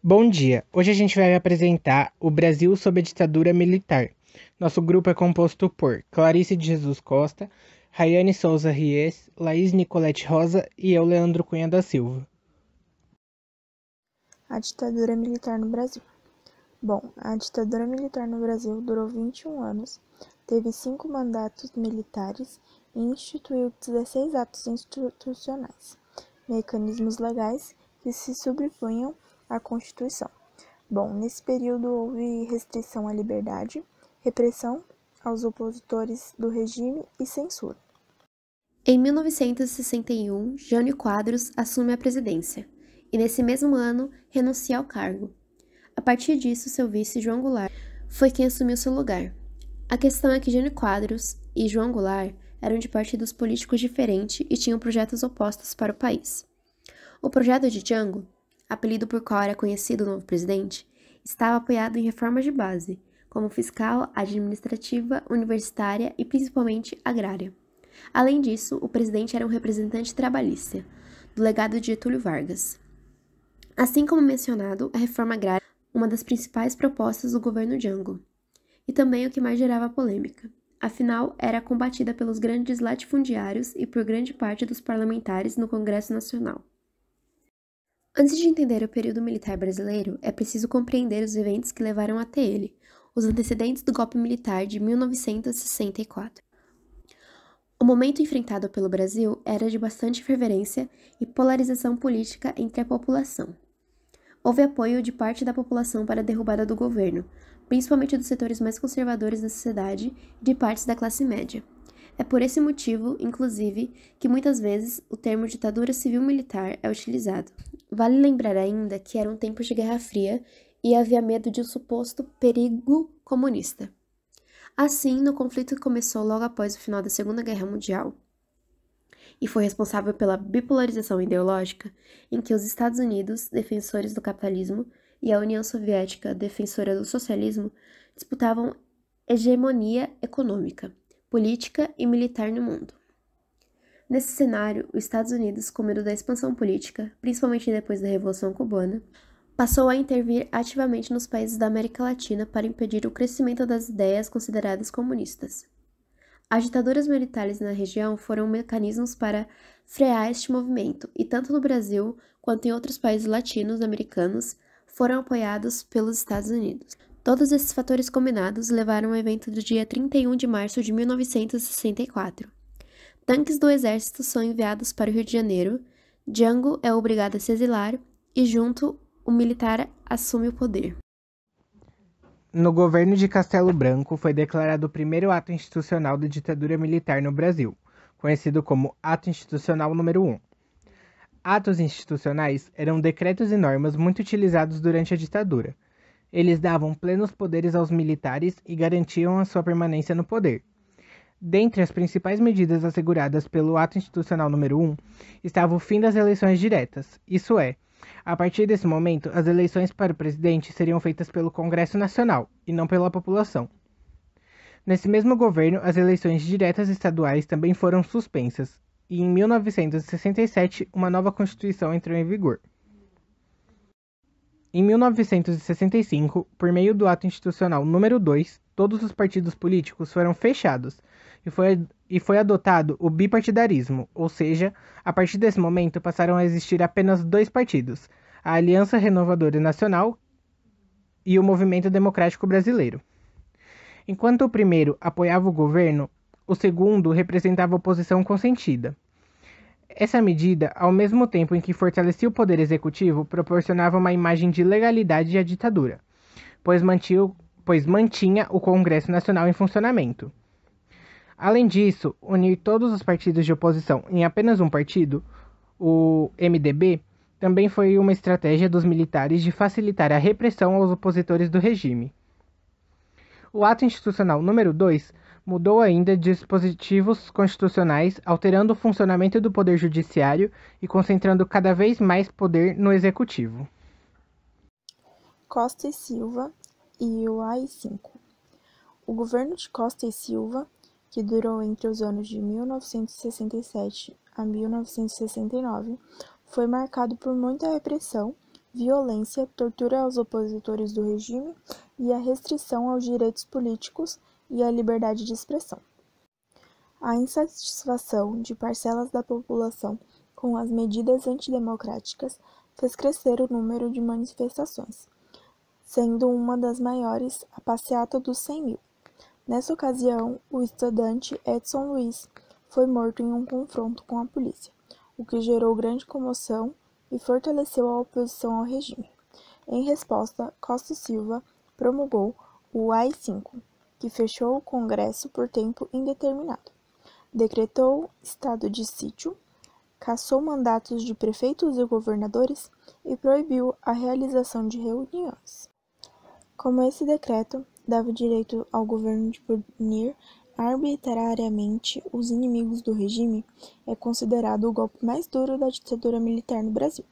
Bom dia, hoje a gente vai apresentar o Brasil sob a ditadura militar. Nosso grupo é composto por Clarice de Jesus Costa, Rayane Souza Ries, Laís Nicolete Rosa e eu, Leandro Cunha da Silva. A ditadura militar no Brasil. Bom, a ditadura militar no Brasil durou 21 anos, teve 5 mandatos militares e instituiu 16 atos institucionais, mecanismos legais que se sobrepunham à Constituição. Bom, nesse período houve restrição à liberdade, repressão aos opositores do regime e censura. Em 1961, Jânio Quadros assume a presidência e, nesse mesmo ano, renuncia ao cargo. A partir disso, seu vice, João Goulart, foi quem assumiu seu lugar. A questão é que Jânio Quadros e João Goulart eram de partidos políticos diferentes e tinham projetos opostos para o país. O projeto de Jango, apelido por qual era conhecido o novo presidente, estava apoiado em reformas de base, como fiscal, administrativa, universitária e principalmente agrária. Além disso, o presidente era um representante trabalhista, do legado de Getúlio Vargas. Assim como mencionado, a reforma agrária uma das principais propostas do governo Jango, e também o que mais gerava polêmica. Afinal, era combatida pelos grandes latifundiários e por grande parte dos parlamentares no Congresso Nacional. Antes de entender o período militar brasileiro, é preciso compreender os eventos que levaram até ele, os antecedentes do golpe militar de 1964. O momento enfrentado pelo Brasil era de bastante fervência e polarização política entre a população. Houve apoio de parte da população para a derrubada do governo, principalmente dos setores mais conservadores da sociedade e de partes da classe média. É por esse motivo, inclusive, que muitas vezes o termo ditadura civil-militar é utilizado. Vale lembrar ainda que eram tempos de Guerra Fria e havia medo de um suposto perigo comunista. Assim, no conflito que começou logo após o final da Segunda Guerra Mundial, e foi responsável pela bipolarização ideológica em que os Estados Unidos, defensores do capitalismo, e a União Soviética, defensora do socialismo, disputavam hegemonia econômica, política e militar no mundo. Nesse cenário, os Estados Unidos, com medo da expansão política, principalmente depois da Revolução Cubana, passou a intervir ativamente nos países da América Latina para impedir o crescimento das ideias consideradas comunistas. As ditaduras militares na região foram mecanismos para frear este movimento, e tanto no Brasil quanto em outros países latino-americanos foram apoiados pelos Estados Unidos. Todos esses fatores combinados levaram ao evento do dia 31 de março de 1964. Tanques do exército são enviados para o Rio de Janeiro, Jango é obrigado a se exilar e, junto, o militar assume o poder. No governo de Castelo Branco foi declarado o primeiro ato institucional da ditadura militar no Brasil, conhecido como Ato Institucional número 1. Atos institucionais eram decretos e normas muito utilizados durante a ditadura. Eles davam plenos poderes aos militares e garantiam a sua permanência no poder. Dentre as principais medidas asseguradas pelo Ato Institucional número 1 estava o fim das eleições diretas, isso é, a partir desse momento, as eleições para o presidente seriam feitas pelo Congresso Nacional, e não pela população. Nesse mesmo governo, as eleições diretas estaduais também foram suspensas, e em 1967, uma nova Constituição entrou em vigor. Em 1965, por meio do Ato Institucional número 2, todos os partidos políticos foram fechados, e foi adotado o bipartidarismo, ou seja, a partir desse momento passaram a existir apenas 2 partidos, a Aliança Renovadora Nacional e o Movimento Democrático Brasileiro. Enquanto o primeiro apoiava o governo, o segundo representava a oposição consentida. Essa medida, ao mesmo tempo em que fortalecia o poder executivo, proporcionava uma imagem de legalidade à ditadura, pois mantinha o Congresso Nacional em funcionamento. Além disso, unir todos os partidos de oposição em apenas um partido, o MDB, também foi uma estratégia dos militares de facilitar a repressão aos opositores do regime. O Ato Institucional número 2 mudou ainda dispositivos constitucionais, alterando o funcionamento do Poder Judiciário e concentrando cada vez mais poder no Executivo. Costa e Silva e o AI-5. O governo de Costa e Silva, que durou entre os anos de 1967 a 1969, foi marcado por muita repressão violência, tortura aos opositores do regime e a restrição aos direitos políticos e à liberdade de expressão. A insatisfação de parcelas da população com as medidas antidemocráticas fez crescer o número de manifestações, sendo uma das maiores a passeata dos 100.000. Nessa ocasião, o estudante Edson Luiz foi morto em um confronto com a polícia, o que gerou grande comoção e fortaleceu a oposição ao regime. Em resposta, Costa e Silva promulgou o AI-5, que fechou o Congresso por tempo indeterminado, decretou estado de sítio, cassou mandatos de prefeitos e governadores e proibiu a realização de reuniões. Como esse decreto dava direito ao governo de punir arbitrariamente os inimigos do regime, é considerado o golpe mais duro da ditadura militar no Brasil.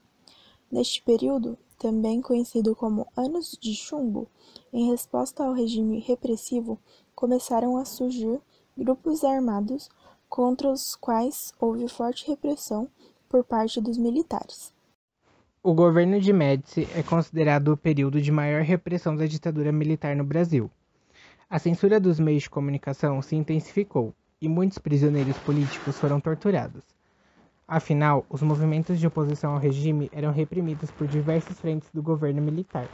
Neste período, também conhecido como Anos de Chumbo, em resposta ao regime repressivo, começaram a surgir grupos armados contra os quais houve forte repressão por parte dos militares. O governo de Médici é considerado o período de maior repressão da ditadura militar no Brasil. A censura dos meios de comunicação se intensificou e muitos prisioneiros políticos foram torturados. Afinal, os movimentos de oposição ao regime eram reprimidos por diversas frentes do governo militar.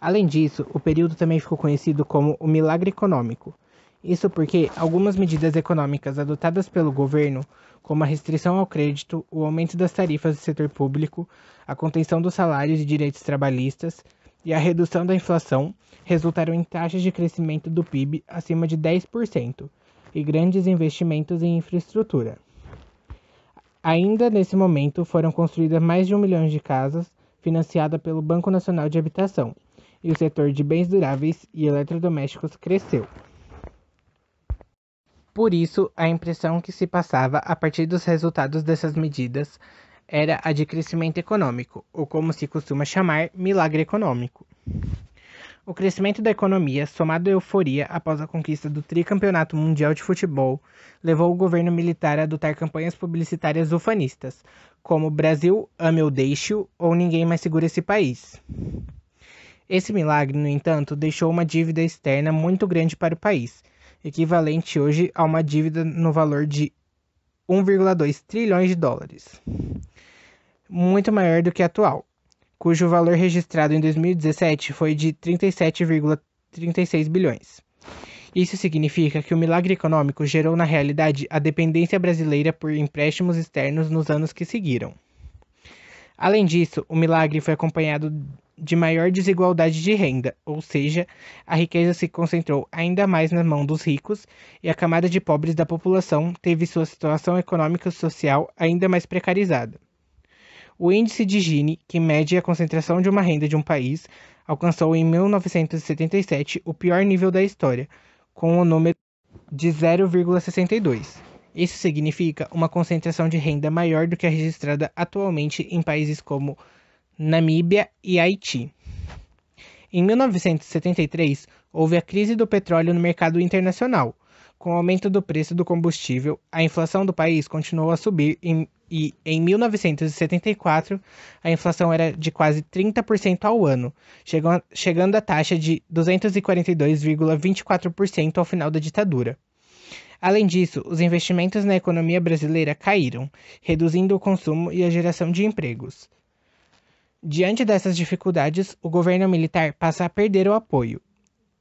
Além disso, o período também ficou conhecido como o Milagre Econômico. Isso porque algumas medidas econômicas adotadas pelo governo, como a restrição ao crédito, o aumento das tarifas do setor público, a contenção dos salários e direitos trabalhistas e a redução da inflação, resultaram em taxas de crescimento do PIB acima de 10% e grandes investimentos em infraestrutura. Ainda nesse momento, foram construídas mais de 1 milhão de casas, financiada pelo Banco Nacional de Habitação, e o setor de bens duráveis e eletrodomésticos cresceu. Por isso, a impressão que se passava a partir dos resultados dessas medidas era a de crescimento econômico, ou como se costuma chamar, milagre econômico. O crescimento da economia, somado à euforia após a conquista do tricampeonato mundial de futebol, levou o governo militar a adotar campanhas publicitárias ufanistas, como Brasil, ame ou deixe-o, ou ninguém mais segura esse país. Esse milagre, no entanto, deixou uma dívida externa muito grande para o país, equivalente hoje a uma dívida no valor de 1,2 trilhões de dólares, muito maior do que a atual, cujo valor registrado em 2017 foi de 37,36 bilhões. Isso significa que o milagre econômico gerou na realidade a dependência brasileira por empréstimos externos nos anos que seguiram. Além disso, o milagre foi acompanhado de maior desigualdade de renda, ou seja, a riqueza se concentrou ainda mais na mão dos ricos e a camada de pobres da população teve sua situação econômica e social ainda mais precarizada. O índice de Gini, que mede a concentração de uma renda de um país, alcançou em 1977 o pior nível da história, com o número de 0,62. Isso significa uma concentração de renda maior do que a registrada atualmente em países como Namíbia e Haiti. Em 1973, houve a crise do petróleo no mercado internacional. Com o aumento do preço do combustível, a inflação do país continuou a subir e em 1974 a inflação era de quase 30% ao ano, chegando à taxa de 242,24% ao final da ditadura. Além disso, os investimentos na economia brasileira caíram, reduzindo o consumo e a geração de empregos. Diante dessas dificuldades, o governo militar passa a perder o apoio,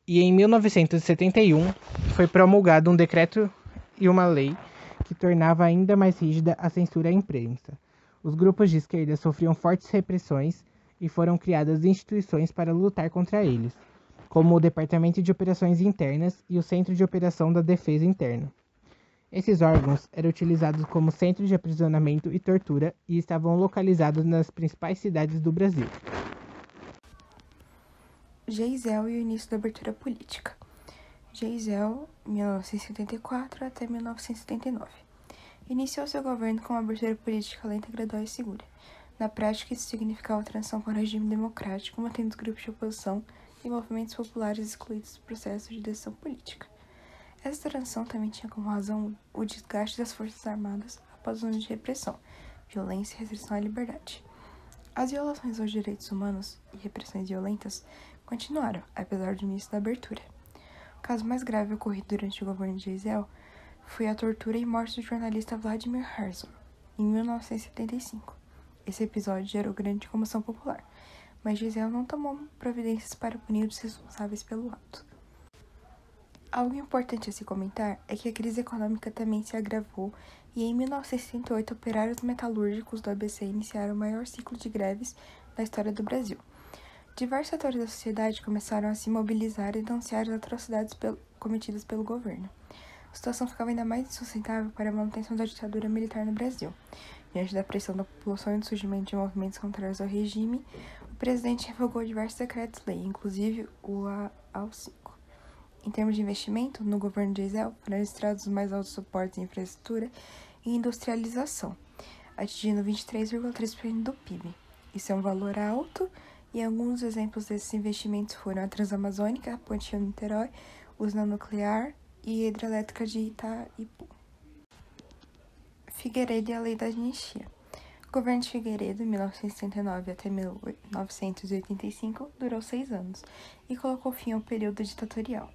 e em 1971 foi promulgado um decreto e uma lei que tornava ainda mais rígida a censura à imprensa. Os grupos de esquerda sofriam fortes repressões e foram criadas instituições para lutar contra eles, como o Departamento de Operações Internas e o Centro de Operação da Defesa Interna. Esses órgãos eram utilizados como centro de aprisionamento e tortura e estavam localizados nas principais cidades do Brasil. Geisel e o início da abertura política. Geisel, 1974 até 1979. Iniciou seu governo com uma abertura política lenta, gradual e segura. Na prática, isso significava a transição para um regime democrático, mantendo os grupos de oposição e movimentos populares excluídos do processo de decisão política. Essa transição também tinha como razão o desgaste das forças armadas após anos de repressão, violência e restrição à liberdade. As violações aos direitos humanos e repressões violentas continuaram, apesar do início da abertura. O caso mais grave ocorrido durante o governo de Geisel foi a tortura e morte do jornalista Vladimir Herzog, em 1975. Esse episódio gerou grande comoção popular, mas Geisel não tomou providências para punir os responsáveis pelo ato. Algo importante a se comentar é que a crise econômica também se agravou e em 1968 operários metalúrgicos do ABC iniciaram o maior ciclo de greves da história do Brasil. Diversos setores da sociedade começaram a se mobilizar e denunciar as atrocidades cometidas pelo governo. A situação ficava ainda mais insustentável para a manutenção da ditadura militar no Brasil. Diante da pressão da população e do surgimento de movimentos contrários ao regime, o presidente revogou diversos decretos-lei, inclusive o AI-5. Em termos de investimento, no governo de Geisel foram registrados os mais altos suportes em infraestrutura e industrialização, atingindo 23,3% do PIB. Isso é um valor alto e alguns exemplos desses investimentos foram a Transamazônica, a Ponte Rio-Niterói, usina nuclear e a hidrelétrica de Itaipu. Figueiredo e a Lei da Anistia. O governo de Figueiredo, de 1979 até 1985, durou 6 anos e colocou fim ao período ditatorial.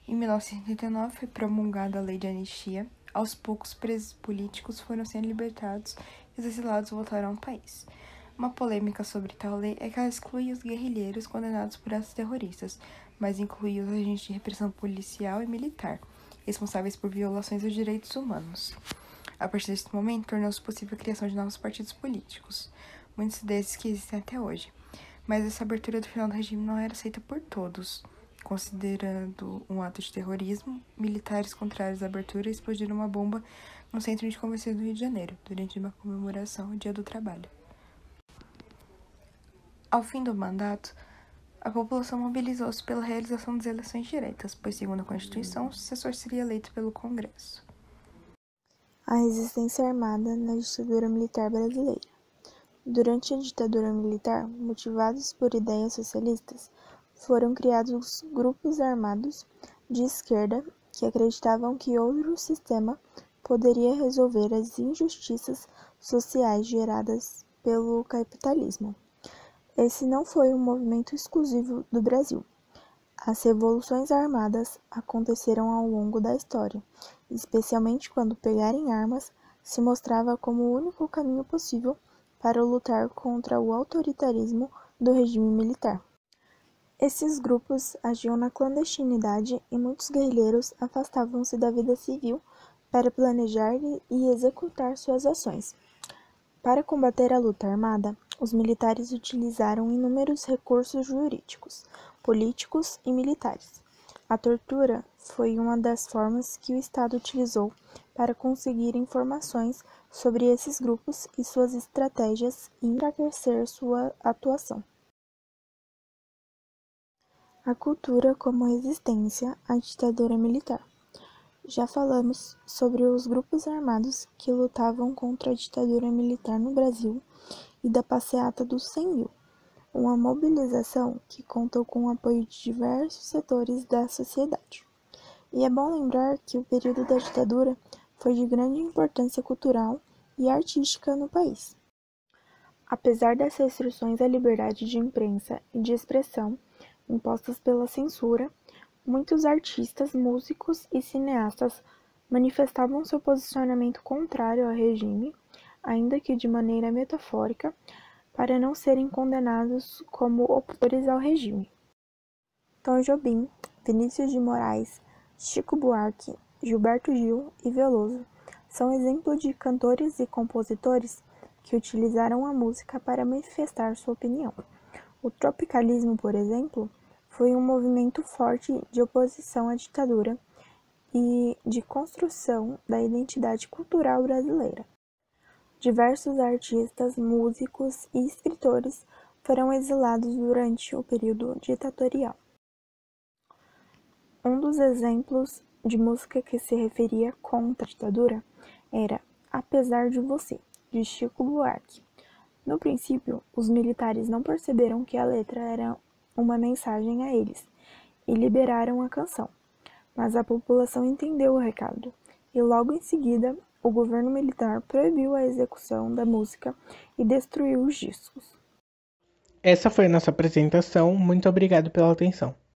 Em 1989 foi promulgada a Lei de Anistia. Aos poucos, presos políticos foram sendo libertados e os exilados voltaram ao país. Uma polêmica sobre tal lei é que ela exclui os guerrilheiros condenados por atos terroristas, mas inclui os agentes de repressão policial e militar, responsáveis por violações aos direitos humanos. A partir desse momento, tornou-se possível a criação de novos partidos políticos, muitos desses que existem até hoje. Mas essa abertura do final do regime não era aceita por todos. Considerando um ato de terrorismo, militares contrários à abertura explodiram uma bomba no centro de convenções do Rio de Janeiro, durante uma comemoração ao Dia do Trabalho. Ao fim do mandato, a população mobilizou-se pela realização das eleições diretas, pois, segundo a Constituição, o sucessor seria eleito pelo Congresso. A resistência armada na ditadura militar brasileira. Durante a ditadura militar, motivados por ideias socialistas, foram criados grupos armados de esquerda que acreditavam que outro sistema poderia resolver as injustiças sociais geradas pelo capitalismo. Esse não foi um movimento exclusivo do Brasil. As revoluções armadas aconteceram ao longo da história, especialmente quando pegar em armas se mostrava como o único caminho possível para lutar contra o autoritarismo do regime militar. Esses grupos agiam na clandestinidade e muitos guerrilheiros afastavam-se da vida civil para planejar e executar suas ações. Para combater a luta armada, os militares utilizaram inúmeros recursos jurídicos, políticos e militares. A tortura foi uma das formas que o Estado utilizou para conseguir informações sobre esses grupos e suas estratégias e enfraquecer sua atuação. A cultura como resistência à ditadura militar. Já falamos sobre os grupos armados que lutavam contra a ditadura militar no Brasil e da passeata dos 100 mil, uma mobilização que contou com o apoio de diversos setores da sociedade. E é bom lembrar que o período da ditadura foi de grande importância cultural e artística no país. Apesar das restrições à liberdade de imprensa e de expressão impostas pela censura, muitos artistas, músicos e cineastas manifestavam seu posicionamento contrário ao regime, ainda que de maneira metafórica, para não serem condenados como opositores ao regime. Tom Jobim, Vinícius de Moraes, Chico Buarque, Gilberto Gil e Veloso são exemplos de cantores e compositores que utilizaram a música para manifestar sua opinião. O tropicalismo, por exemplo, foi um movimento forte de oposição à ditadura e de construção da identidade cultural brasileira. Diversos artistas, músicos e escritores foram exilados durante o período ditatorial. Um dos exemplos de música que se referia contra a ditadura era Apesar de Você, de Chico Buarque. No princípio, os militares não perceberam que a letra era uma mensagem a eles e liberaram a canção, mas a população entendeu o recado e logo em seguida o governo militar proibiu a execução da música e destruiu os discos. Essa foi a nossa apresentação. Muito obrigado pela atenção.